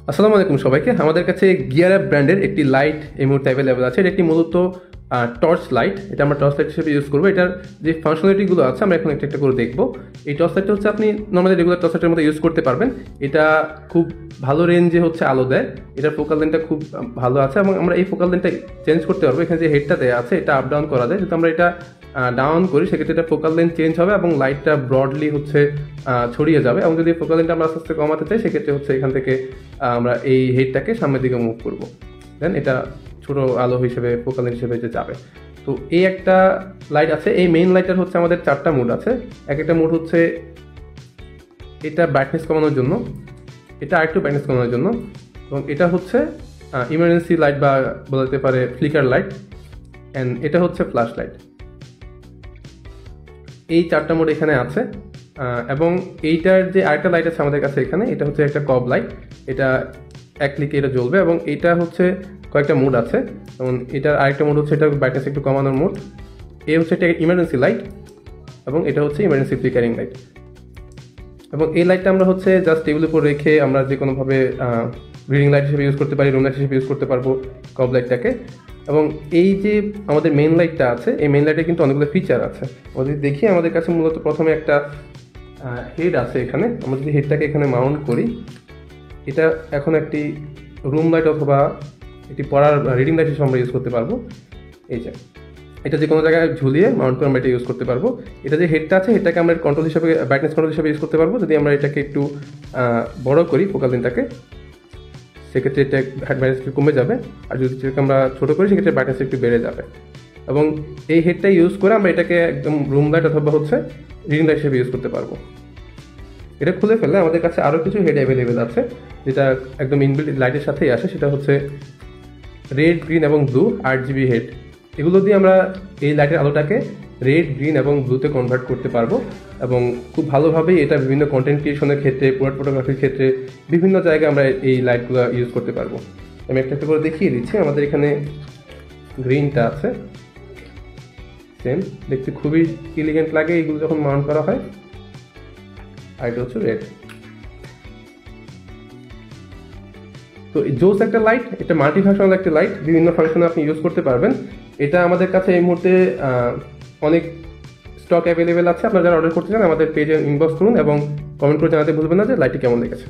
আসসালামু আলাইকুম সবাইকে। আমাদের কাছে গিয়ার অ্যাপ ব্র্যান্ডের একটি লাইট এই মুহূর্তে অ্যাভেলেবেল আছে। এটা একটি মূলত টর্চ লাইট। এটা আমরা টর্চ লাইট হিসেবে ইউজ করবো। এটার যে ফাংশনালিটিগুলো আছে আমরা এখন একটা একটা করে দেখবো। এই টর্চ লাইটটা হচ্ছে আপনি নর্মালি রেগুলার টর্চ লাইটের মতো ইউজ করতে পারবেন। এটা খুব ভালো রেঞ্জে হচ্ছে আলো দেয়। এটার ফোকাল লেন্থটা খুব ভালো আছে এবং আমরা এই ফোকাল লেন্থটা চেঞ্জ করতে পারবো। এখানে যে হেডটা দেওয়া আছে এটা আপ ডাউন করা যায়। যদি আমরা এটা ডাউন করি সেক্ষেত্রে এটা ফোকাল লেন্থ চেঞ্জ হবে এবং লাইটটা ব্রডলি হচ্ছে ছড়িয়ে যাবে। এবং যদি ফোকাল লেন্থটা আমরা আস্তে আস্তে কমাতে চাই সেক্ষেত্রে হচ্ছে এখান থেকে আমরা এই হেডটাকে সামনের দিকে মুভ করবো। দেন এটা ছোট আলো হিসেবে ফোকাল লেন্থ হিসেবে যাবে। তো এই একটা লাইট আছে। এই মেইন লাইটের হচ্ছে আমাদের 4টা মোড আছে। এক একটা মোড হচ্ছে এটা ব্রাইটনেস কমানোর জন্য, এটা আরেকটু ব্রাইটনেস কমানোর জন্য, এবং এটা হচ্ছে ইমার্জেন্সি লাইট বা বলা যেতে পারে ফ্লিকার লাইট, অ্যান্ড এটা হচ্ছে ফ্ল্যাশ লাইট। এই 4টা মোড এখানে আছে। এবং এইটার যে আরেকটা লাইট আছে আমাদের কাছে এখানে, এটা হচ্ছে একটা কব লাইট। এটা এক ক্লিকে এটা জ্বলবে এবং এটা হচ্ছে কয়েকটা মোড আছে। যেমন এটার আরেকটা মোড হচ্ছে এটা ব্রাইটনেস একটু কমানোর মোড। এই হচ্ছে একটা ইমার্জেন্সি লাইট এবং এটা হচ্ছে ইমার্জেন্সি ফ্লিকারিং লাইট। এবং এই লাইটটা আমরা হচ্ছে জাস্ট টেবিলের উপর রেখে আমরা যে কোনোভাবে রিডিং লাইট হিসেবে ইউজ করতে পারি, রুম লাইট হিসেবে ইউজ করতে পারবো কব লাইটটাকে। এবং এই যে আমাদের মেইন লাইটটা আছে, এই মেইন লাইটে কিন্তু অনেকগুলো ফিচার আছে। আমরা যদি দেখি আমাদের কাছে মূলত প্রথমে একটা হেড আছে এখানে। আমরা যদি হেডটাকে এখানে মাউন্ট করি, এটা এখন একটি রুম লাইট অথবা একটি পড়ার রিডিং লাইট হিসেবে আমরা ইউজ করতে পারবো। এই যে এটা যে কোনো জায়গায় ঝুলিয়ে মাউন্ট করে আমরা এটা ইউজ করতে পারবো। এটা যে হেডটা আছে হেডটাকে আমরা কন্ট্রোল হিসেবে, ব্রাইটনেস কন্ট্রোল হিসেবে ইউজ করতে পারবো। যদি আমরা এটাকে একটু বড় করি ফোকাল লেন্থটাকে, সেক্ষেত্রে এটা ব্রাইটনেস একটু কমে যাবে। আর যদি আমরা ছোটো করি সেক্ষেত্রে ব্রাইটনেস একটু বেড়ে যাবে। এবং এই হেডটা ইউজ করে আমরা এটাকে একদম রুম লাইট অথবা হচ্ছে রিডিং লাইট হিসেবে ইউজ করতে পারবো। এটা খুলে ফেললে আমাদের কাছে আরও কিছু হেড অ্যাভেলেবেল আছে, যেটা একদম ইনবিল্ট লাইটের সাথেই আসে। সেটা হচ্ছে রেড, গ্রিন এবং ব্লু RGB হেড। এগুলো দিয়ে আমরা এই লাইটের আলোটাকে রেড, গ্রিন এবং ব্লুতে কনভার্ট করতে পারবো। এবং খুব ভালোভাবেই এটা বিভিন্ন কন্টেন্ট ক্রিয়েশনের ক্ষেত্রে, পোর্ট্রেট ফটোগ্রাফির ক্ষেত্রে বিভিন্ন জায়গায় আমরা এই লাইটগুলো ইউজ করতে পারবো। আমি একটা একটা করে দেখিয়ে দিচ্ছি। আমাদের এখানে গ্রিনটা আছে, সেম দেখতে খুবই এলিগেন্ট লাগে এগুলো যখন মাউন্ট করা হয়। আর এটা হচ্ছে রেড। তো জোস একটা লাইট, এটা মাল্টি ফাংশনাল একটা লাইট, বিভিন্ন ফাংশনে আপনি ইউজ করতে পারবেন। এটা আমাদের কাছে এই মুহূর্তে অনেক স্টক অ্যাভেলেবেল আছে। আপনারা যারা অর্ডার করতে চান আমাদের পেজে ইনবক্স করুন এবং কমেন্ট করে জানাতে ভুলবেন না যে লাইটটি কেমন লেগেছে।